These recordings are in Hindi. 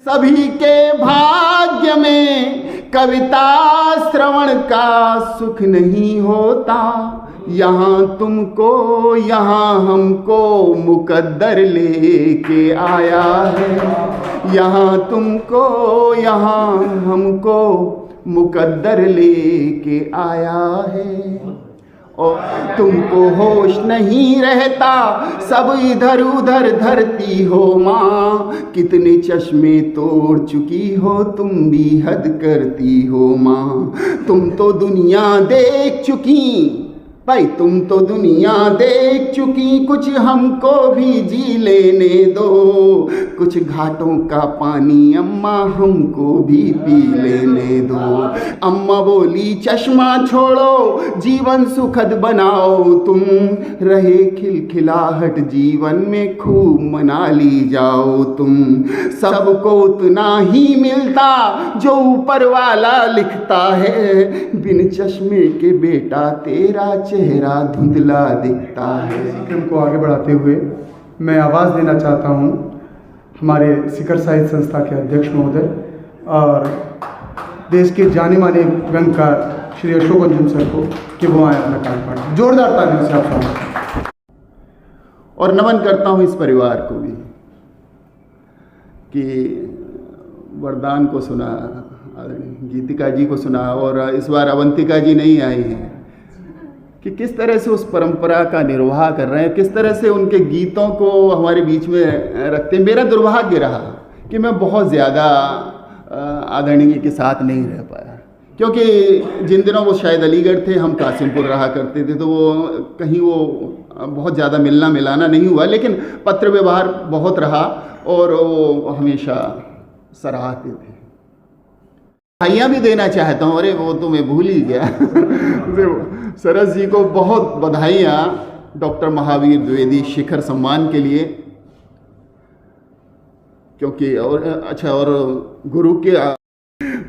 सभी के भाग्य में कविता श्रवण का सुख नहीं होता। यहाँ तुमको यहाँ हमको मुकद्दर लेके आया है। यहाँ तुमको यहाँ हमको मुकद्दर लेके आया है। और तुमको होश नहीं रहता, सब इधर उधर धरती हो माँ। कितने चश्मे तोड़ चुकी हो तुम भी हद करती हो माँ। तुम तो दुनिया देख चुकी भाई, तुम तो दुनिया देख चुकी, कुछ हमको भी जी लेने दो। कुछ घाटों का पानी अम्मा हमको भी पी लेने दो। अम्मा बोली चश्मा छोड़ो, जीवन सुखद बनाओ तुम। रहे खिलखिलाहट जीवन में, खूब मना ली जाओ तुम। सबको उतना ही मिलता जो ऊपर वाला लिखता है। बिन चश्मे के बेटा तेरा चेहरा धुंधला दिखता है। कार्यक्रम को आगे बढ़ाते हुए मैं आवाज़ देना चाहता हूं हमारे शिखर साहित्य संस्था के अध्यक्ष महोदय और देश के जाने माने व्यंगकार श्री अशोक अंजुम सर को कि वो आए अपना कार्यक्रम जोरदार तालियों से आप स्वागत। और नमन करता हूं इस परिवार को भी कि वरदान को सुना, गीतिका जी को सुना, और इस बार अवंतिका जी नहीं आई हैं, कि किस तरह से उस परंपरा का निर्वाह कर रहे हैं, किस तरह से उनके गीतों को हमारे बीच में रखते हैं। मेरा दुर्भाग्य रहा कि मैं बहुत ज़्यादा आदरणीय के साथ नहीं रह पाया, क्योंकि जिन दिनों वो शायद अलीगढ़ थे, हम कासिमपुर रहा करते थे, तो वो कहीं वो बहुत ज़्यादा मिलना मिलाना नहीं हुआ। लेकिन पत्र व्यवहार बहुत रहा और वो हमेशा सराहते थे। बधाइयाँ भी देना चाहता हूँ, अरे वो तो मैं भूल ही गया सरस जी को बहुत बधाइयाँ डॉक्टर महावीर द्विवेदी शिखर सम्मान के लिए, क्योंकि और अच्छा, और गुरु के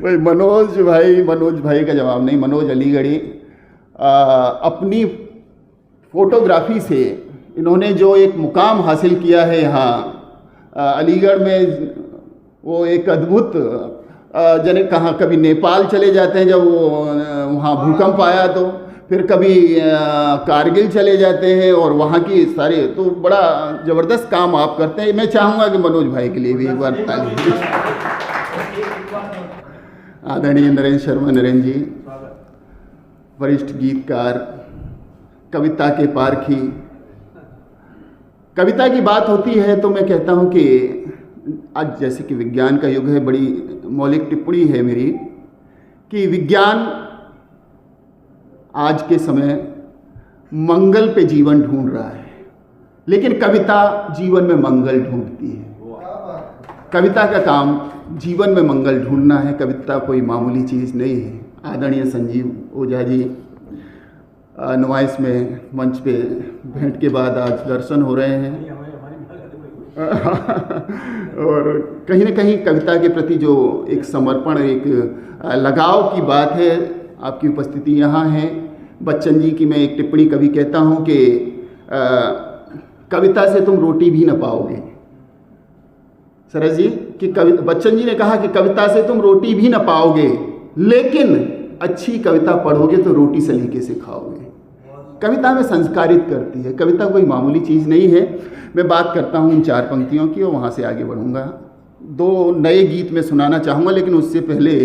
भाई मनोज भाई का जवाब नहीं, मनोज अलीगढ़ी अपनी फोटोग्राफी से इन्होंने जो एक मुकाम हासिल किया है यहाँ अलीगढ़ में, वो एक अद्भुत जने कहाँ कभी नेपाल चले जाते हैं जब वो वहाँ भूकंप आया, तो फिर कभी कारगिल चले जाते हैं और वहाँ की सारे, तो बड़ा ज़बरदस्त काम आप करते हैं। मैं चाहूँगा कि मनोज भाई के लिए भी एक बार ताली। आदरणीय नरेंद्र शर्मा नरेंद्र जी, वरिष्ठ गीतकार, कविता के पारखी। कविता की बात होती है तो मैं कहता हूँ कि आज जैसे कि विज्ञान का युग है, बड़ी मौलिक टिप्पणी है मेरी कि विज्ञान आज के समय मंगल पे जीवन ढूंढ रहा है, लेकिन कविता जीवन में मंगल ढूंढती है। कविता का काम जीवन में मंगल ढूंढना है। कविता कोई मामूली चीज़ नहीं है। आदरणीय संजीव ओझा जी नुमाइश में मंच पे भेंट के बाद आज दर्शन हो रहे हैं और कहीं ना कहीं कविता के प्रति जो एक समर्पण, एक लगाव की बात है, आपकी उपस्थिति यहाँ है। बच्चन जी की मैं एक टिप्पणी कभी कहता हूँ कि कविता से तुम रोटी भी ना पाओगे। सरस जी कि बच्चन जी ने कहा कि कविता से तुम रोटी भी ना पाओगे, लेकिन अच्छी कविता पढ़ोगे तो रोटी सलीके से खाओगे। कविता में संस्कारित करती है। कविता कोई मामूली चीज़ नहीं है। मैं बात करता हूँ इन 4 पंक्तियों की और वहाँ से आगे बढ़ूँगा। 2 नए गीत में सुनाना चाहूँगा, लेकिन उससे पहले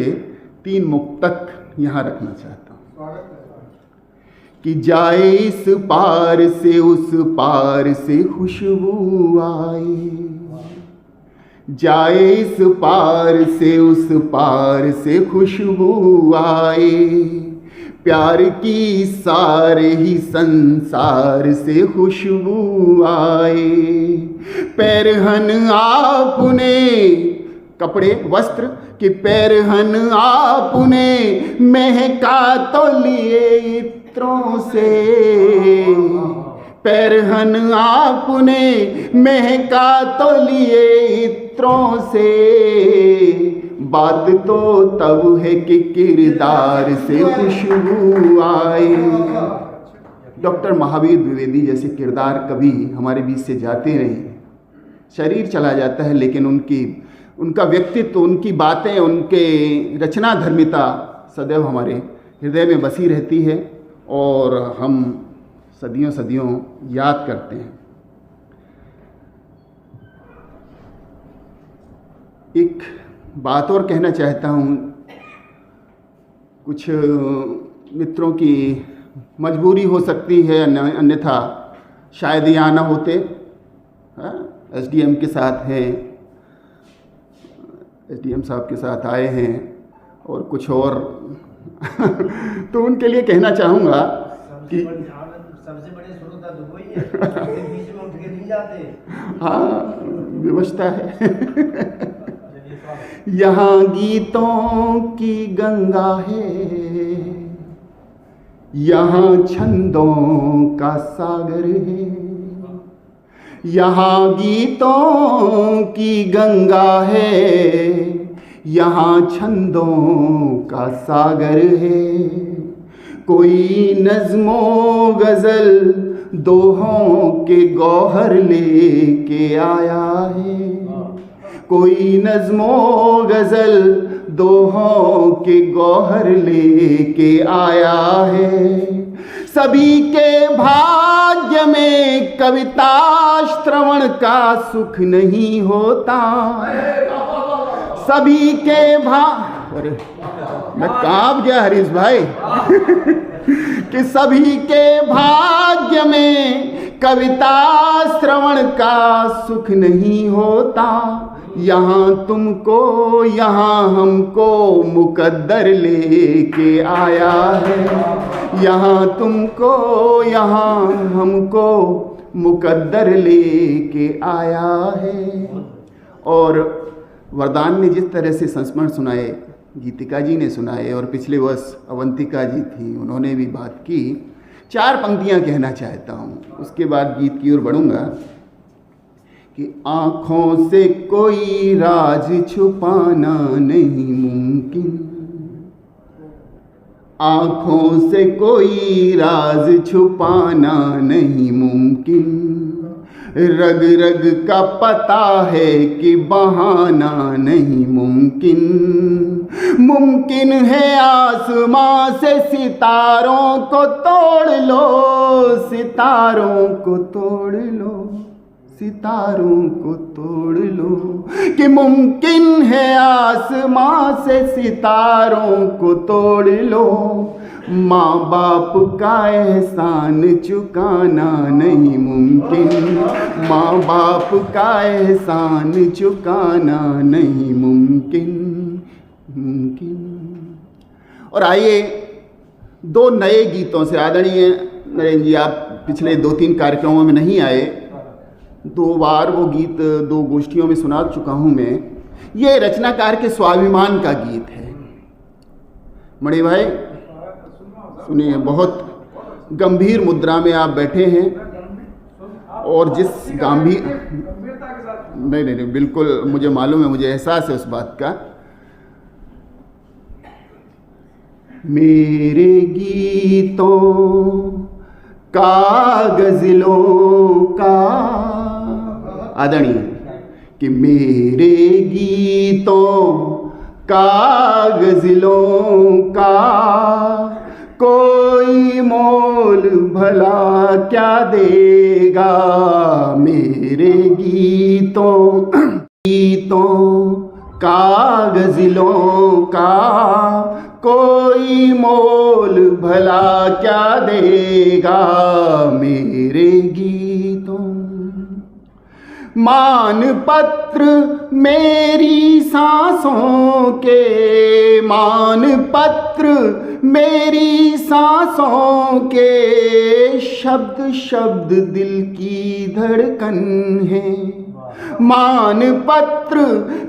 3 मुक्तक यहाँ रखना चाहता हूँ कि जाए इस पार से उस पार से खुशबू आए, जाए इस पार से उस पार से खुशबू आए, प्यार की सारे ही संसार से खुशबू आए। पैरहन आपने कपड़े वस्त्र के पैरहन आपने महका तो लिए इत्रों से, पैरहन आपने महका तो लिए इत्रों से, बात तो तब है कि किरदार से खुशबू आए। डॉक्टर महावीर द्विवेदी जैसे किरदार कभी हमारे बीच से जाते नहीं, शरीर चला जाता है, लेकिन उनकी उनका व्यक्तित्व, उनकी बातें, उनके रचना धर्मिता सदैव हमारे हृदय में बसी रहती है और हम सदियों सदियों याद करते हैं। एक बात और कहना चाहता हूँ, कुछ मित्रों की मजबूरी हो सकती है, अन्यथा शायद यहाँ ना होते। एसडीएम के साथ हैं, एसडीएम साहब के साथ आए हैं और कुछ और तो उनके लिए कहना चाहूँगा कि सबसे बड़े श्रोता तो वही है, बीच में उठ के नहीं जाते। हाँ, व्यवस्था है। यहाँ गीतों की गंगा है, यहाँ छंदों का सागर है। यहाँ गीतों की गंगा है, यहाँ छंदों का सागर है। कोई नज़्मों गज़ल दोहों के गौहर लेके आया है। कोई नज़्मों गज़ल दोहों के गौहर लेके आया है। सभी के भाग्य में कविता श्रवण का सुख नहीं होता। सभी के अरे मैं कांप गया हरीश भाई कि सभी के भाग्य में कविता श्रवण का सुख नहीं होता। यहाँ तुमको, यहाँ हमको मुकद्दर लेके आया है। यहाँ तुमको, यहाँ हमको मुकद्दर लेके आया है। और वरदान ने जिस तरह से संस्मरण सुनाए, गीतिका जी ने सुनाए और पिछले वर्ष अवंतिका जी थी, उन्होंने भी बात की। 4 पंक्तियाँ कहना चाहता हूँ, उसके बाद गीत की ओर बढ़ूँगा। कि आँखों से कोई राज छुपाना नहीं मुमकिन, आँखों से कोई राज छुपाना नहीं मुमकिन। रग रग का पता है कि बहाना नहीं मुमकिन। मुमकिन है आसमां से सितारों को तोड़ लो, सितारों को तोड़ लो, सितारों को तोड़ लो। कि मुमकिन है आसमां से सितारों को तोड़ लो। माँ बाप का एहसान चुकाना नहीं मुमकिन, माँ बाप का एहसान चुकाना नहीं मुमकिन, मुमकिन। और आइए 2 नए गीतों से, आदरणीय नरेंद्र जी आप पिछले 2-3 कार्यक्रमों में नहीं आए, 2 बार वो गीत 2 गोष्ठियों में सुना चुका हूँ मैं। ये रचनाकार के स्वाभिमान का गीत है। मणि भाई सुनिए, बहुत गंभीर मुद्रा में आप बैठे हैं और जिस गंभीर नहीं बिल्कुल मुझे मालूम है, मुझे एहसास है उस बात का। मेरे गीतों का गज़लों का, आदरणीय, कि मेरे गीतों का गज़लों का कोई मोल भला क्या देगा। मेरे गीतों का गज़लों का कोई मोल भला क्या देगा। मेरे गीतों मानपत्र मेरी सांसों के, मानपत्र मेरी सांसों के, शब्द शब्द दिल की धड़कन है। मानपत्र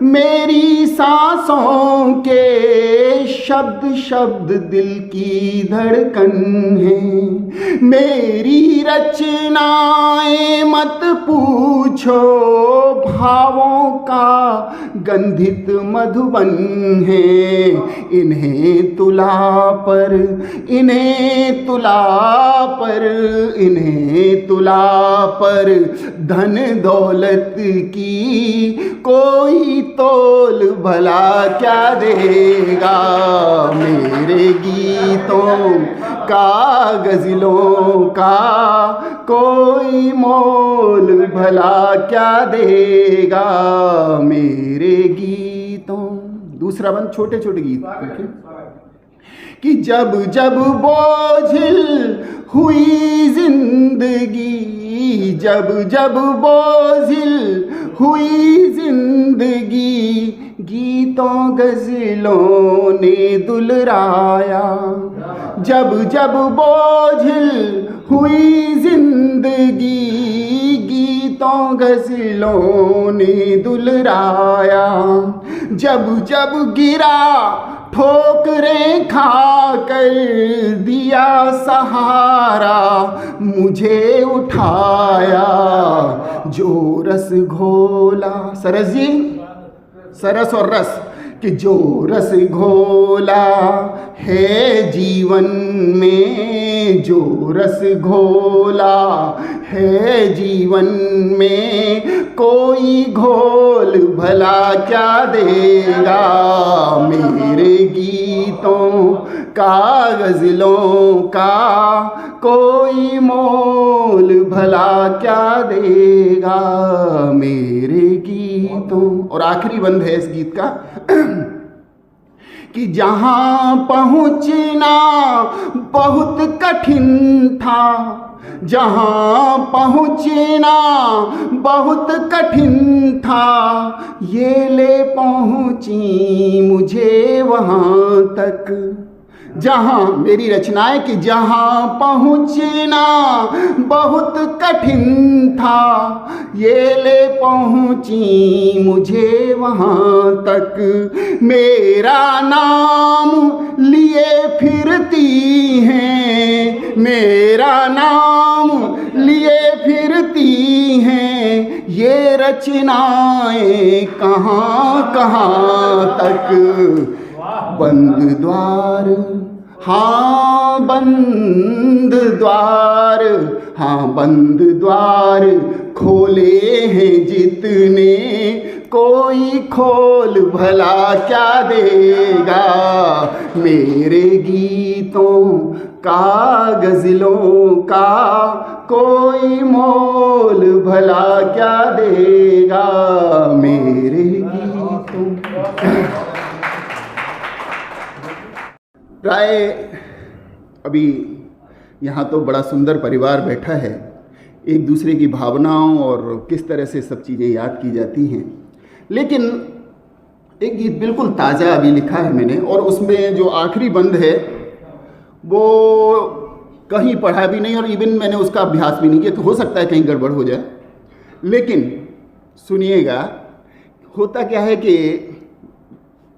मेरी सांसों के, शब्द शब्द दिल की धड़कन है। मेरी रचनाएं मत पूछो, भावों का गंधित मधुबन है। इन्हें तुला पर, इन्हें तुला पर, इन्हें तुला पर धन दौलत की कोई तोल भला क्या देगा। मेरे गीतों का, गज़लों का कोई मोल भला क्या देगा। मेरे गीतों, दूसरा बंद, छोटे छोटे गीत कि जब जब बोझिल हुई जिंदगी, जब जब बोझिल हुई जिंदगी, गीतों गज़लों ने दुलराया। जब जब बोझिल हुई जिंदगी, गीतों गज़लों ने दुलराया। जब जब गिरा ठोकरें खा कर दिया सहारा, मुझे उठाया जो रस घोला। सरस जी, सरस और रस, कि जो रस घोला है जीवन में, जो रस घोला है जीवन में, कोई घोल भला क्या देगा। मेरे गीतों का, गज़लों का कोई मोल भला क्या देगा। मेरे गीतों, और आखिरी बंद है इस गीत का कि जहाँ पहुँचना बहुत कठिन था, जहाँ पहुँचना बहुत कठिन था, ये ले पहुँची मुझे वहाँ तक। जहाँ, मेरी रचनाएं कि जहाँ पहुँचना बहुत कठिन था, ये ले पहुँची मुझे वहाँ तक। मेरा नाम लिए फिरती हैं, मेरा नाम लिए फिरती हैं, ये रचनाएं कहाँ कहाँ तक। बंद द्वार, हाँ बंद द्वार, हाँ बंद द्वार खोले हैं जितने, कोई खोल भला क्या देगा। मेरे गीतों का, गज़लों का कोई मोल भला क्या देगा। मेरे गीतों राय, अभी यहाँ तो बड़ा सुंदर परिवार बैठा है, एक दूसरे की भावनाओं और किस तरह से सब चीज़ें याद की जाती हैं। लेकिन एक गीत बिल्कुल ताज़ा अभी लिखा है मैंने, और उसमें जो आखिरी बंद है वो कहीं पढ़ा भी नहीं और इवन मैंने उसका अभ्यास भी नहीं किया, तो हो सकता है कहीं गड़बड़ हो जाए। लेकिन सुनिएगा, होता क्या है कि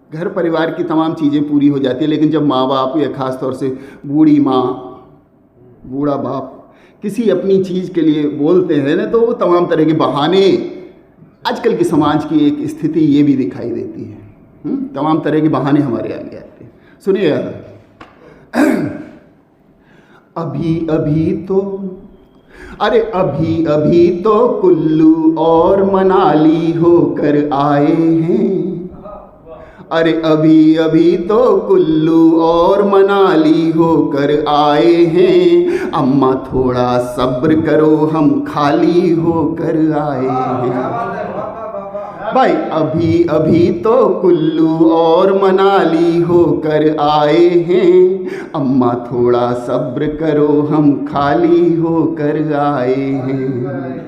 घर परिवार की तमाम चीज़ें पूरी हो जाती है, लेकिन जब माँ बाप या ख़ास तौर से बूढ़ी माँ, बूढ़ा बाप किसी अपनी चीज़ के लिए बोलते हैं ना, तो वो तमाम तरह के बहाने, आजकल के समाज की एक स्थिति ये भी दिखाई देती है। तमाम तरह के बहाने हमारे आगे आते हैं। सुनिएगा, अभी अभी तो, अरे अभी अभी तो कुल्लू और मनाली होकर आए हैं, अरे अभी अभी तो कुल्लू और मनाली होकर आए हैं, अम्मा थोड़ा सब्र करो हम खाली होकर आए हैं। भाई अभी अभी तो कुल्लू और मनाली होकर आए हैं, अम्मा थोड़ा सब्र करो हम खाली होकर आए हैं।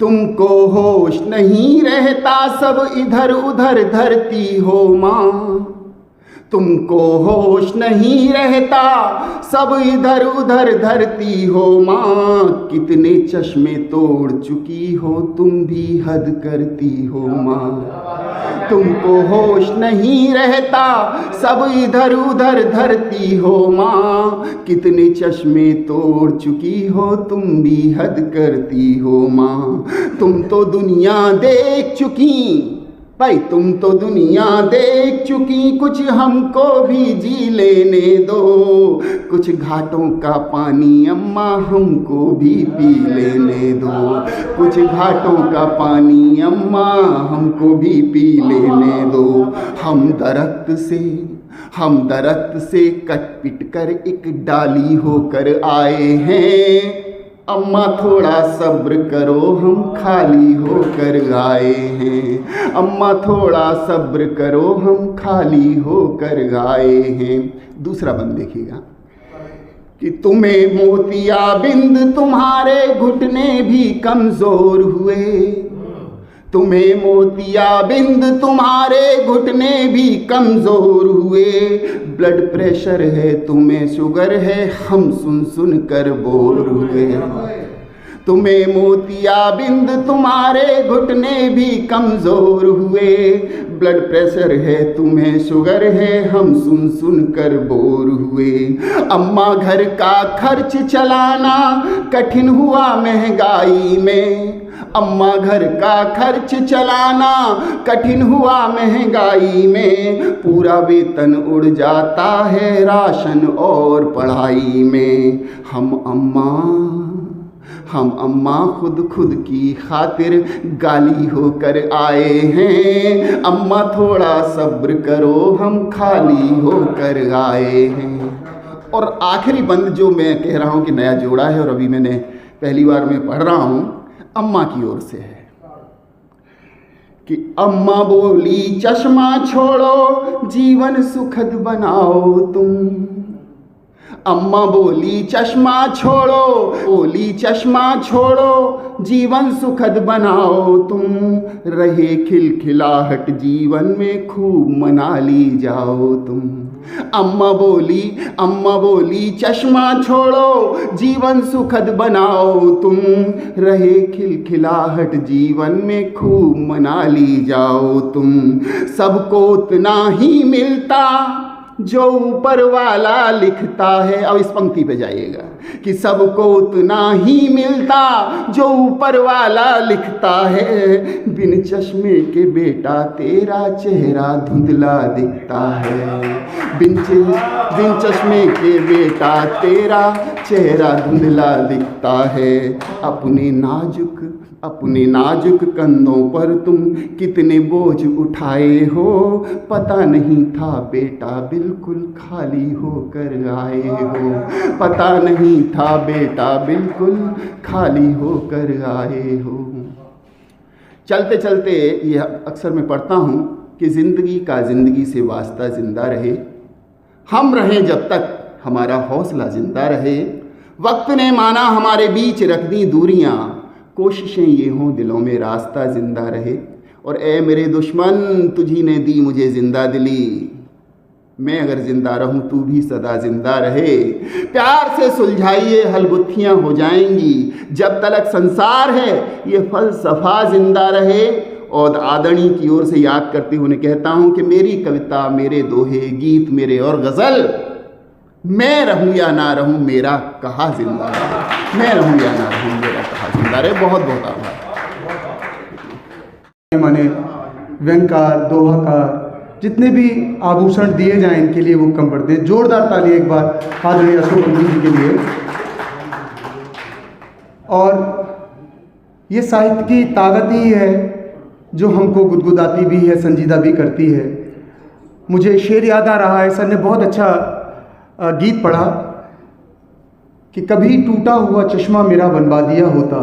तुमको होश नहीं रहता, सब इधर उधर धरती हो माँ, तुमको होश नहीं रहता, सब इधर उधर धरती हो माँ। कितने चश्मे तोड़ चुकी हो, तुम भी हद करती हो माँ। तुमको होश नहीं रहता, सब इधर उधर धरती हो माँ। कितने चश्मे तोड़ चुकी हो, तुम भी हद करती हो माँ। तुम तो दुनिया देख चुकी भाई, तुम तो दुनिया देख चुकी, कुछ हमको भी जी लेने दो। कुछ घाटों का पानी अम्मा हमको भी पी लेने दो। कुछ घाटों का पानी अम्मा हमको भी पी लेने दो। हम दरख्त से कट पिट कर एक डाली होकर आए हैं। अम्मा थोड़ा सब्र करो, हम खाली होकर आए हैं। अम्मा थोड़ा सब्र करो, हम खाली होकर आए हैं। दूसरा बंद देखिएगा कि तुम्हें मोतियाबिंद तुम्हारे घुटने भी कमज़ोर हुए। तुम्हें मोतियाबिंद तुम्हारे घुटने भी कमज़ोर हुए। ब्लड प्रेशर है, तुम्हें शुगर है, हम सुन सुन कर बोर हुए। तुम्हें मोतियाबिंद तुम्हारे घुटने भी कमज़ोर हुए। ब्लड प्रेशर है, तुम्हें शुगर है, हम सुन सुन कर बोर हुए। अम्मा घर का खर्च चलाना कठिन हुआ महंगाई में। अम्मा घर का खर्च चलाना कठिन हुआ महंगाई में। पूरा वेतन उड़ जाता है राशन और पढ़ाई में। हम अम्मा खुद की खातिर गाली होकर आए हैं। अम्मा थोड़ा सब्र करो, हम खाली होकर आए हैं। और आखिरी बंद जो मैं कह रहा हूँ कि नया जोड़ा है और अभी मैंने पहली बार मैं पढ़ रहा हूँ, अम्मा की ओर से है कि अम्मा बोली चश्मा छोड़ो, जीवन सुखद बनाओ तुम। अम्मा बोली चश्मा छोड़ो, जीवन सुखद बनाओ तुम। रहे खिलखिलाहट जीवन में, खूब मना ली जाओ तुम। अम्मा बोली चश्मा छोड़ो, जीवन सुखद बनाओ तुम। रहे खिलखिलाहट जीवन में, खूब मना ली जाओ तुम। सबको उतना ही मिलता जो ऊपर वाला लिखता है। अब इस पंक्ति पे जाइएगा कि सबको उतना ही मिलता जो ऊपर वाला लिखता है। बिन चश्मे के बेटा तेरा चेहरा धुंधला दिखता है। बिन चश्मे के बेटा तेरा चेहरा धुंधला दिखता है। अपने नाजुक कंधों पर तुम कितने बोझ उठाए हो। पता नहीं था बेटा बिल्कुल खाली होकर आए हो। पता नहीं था बेटा बिल्कुल खाली होकर आए हो। चलते चलते ये अक्सर मैं पढ़ता हूँ कि ज़िंदगी का ज़िंदगी से वास्ता ज़िंदा रहे। हम रहें जब तक हमारा हौसला ज़िंदा रहे। वक्त ने माना हमारे बीच रख दी दूरियाँ, कोशिशें ये हों दिलों में रास्ता ज़िंदा रहे। और ए मेरे दुश्मन तुझी ने दी मुझे ज़िंदा दिली, मैं अगर ज़िंदा रहूं तू भी सदा ज़िंदा रहे। प्यार से सुलझाइए हलगुत्थियाँ हो जाएंगी, जब तलक संसार है ये फ़लसफ़ा ज़िंदा रहे। और आदरणी की ओर से याद करते हुए कहता हूँ कि मेरी कविता, मेरे दोहे, गीत मेरे और गज़ल, मैं रहूं या ना रहूं मेरा कहा जिंदा रहे। मैं रहूं या ना रहूं मेरा कहा जिंदा रहे। बहुत बहुत आभार। माने व्यंगकार, दोहाकार, जितने भी आभूषण दिए जाएं इनके लिए वो कम पड़ते हैं। जोरदार ताली एक बार आदरणीय अशोक जी के लिए। और ये साहित्य की ताकत ही है जो हमको गुदगुदाती भी है, संजीदा भी करती है। मुझे शेर याद आ रहा है, सर ने बहुत अच्छा गीत पढ़ा कि कभी टूटा हुआ चश्मा मेरा बनवा दिया होता।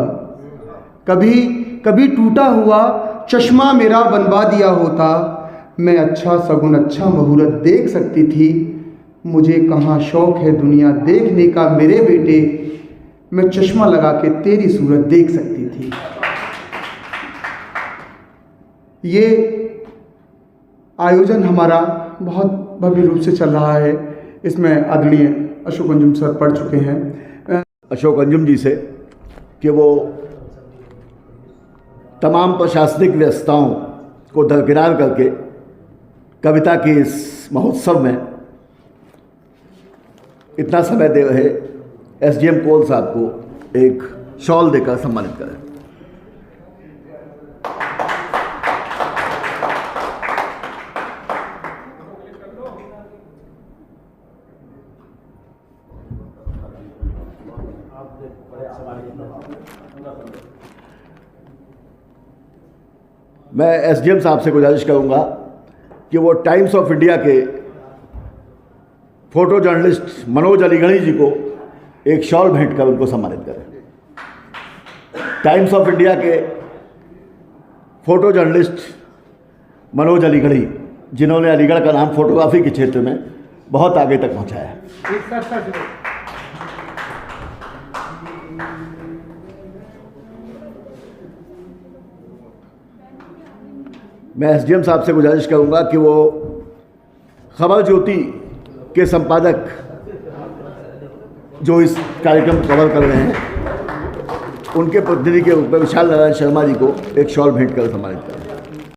कभी टूटा हुआ चश्मा मेरा बनवा दिया होता। मैं अच्छा सगुन, अच्छा मुहूर्त देख सकती थी। मुझे कहाँ शौक़ है दुनिया देखने का मेरे बेटे, मैं चश्मा लगा के तेरी सूरत देख सकती थी। ये आयोजन हमारा बहुत भव्य रूप से चल रहा है। इसमें आदरणीय अशोक अंजुम सर पढ़ चुके हैं। अशोक अंजुम जी से कि वो तमाम प्रशासनिक व्यवस्थाओं को दरकिनार करके कविता के इस महोत्सव में इतना समय दे रहे एसडीएम कोल साहब को एक शॉल देकर सम्मानित करें। मैं एसडीएम साहब से गुजारिश करूंगा कि वो टाइम्स ऑफ इंडिया के फोटो जर्नलिस्ट मनोज अलीगढ़ी जी को एक शॉल भेंट कर उनको सम्मानित करें। टाइम्स ऑफ इंडिया के फोटो जर्नलिस्ट मनोज अलीगढ़ी, जिन्होंने अलीगढ़ का नाम फोटोग्राफी के क्षेत्र में बहुत आगे तक पहुंचाया है। मैं एसडीएम साहब से गुजारिश करूंगा कि वो खबर ज्योति के संपादक जो इस कार्यक्रम कवर कर रहे हैं, उनके प्रतिनिधि के रूप में विशाल नारायण शर्मा जी को एक शॉल भेंट कर सम्मानित करें।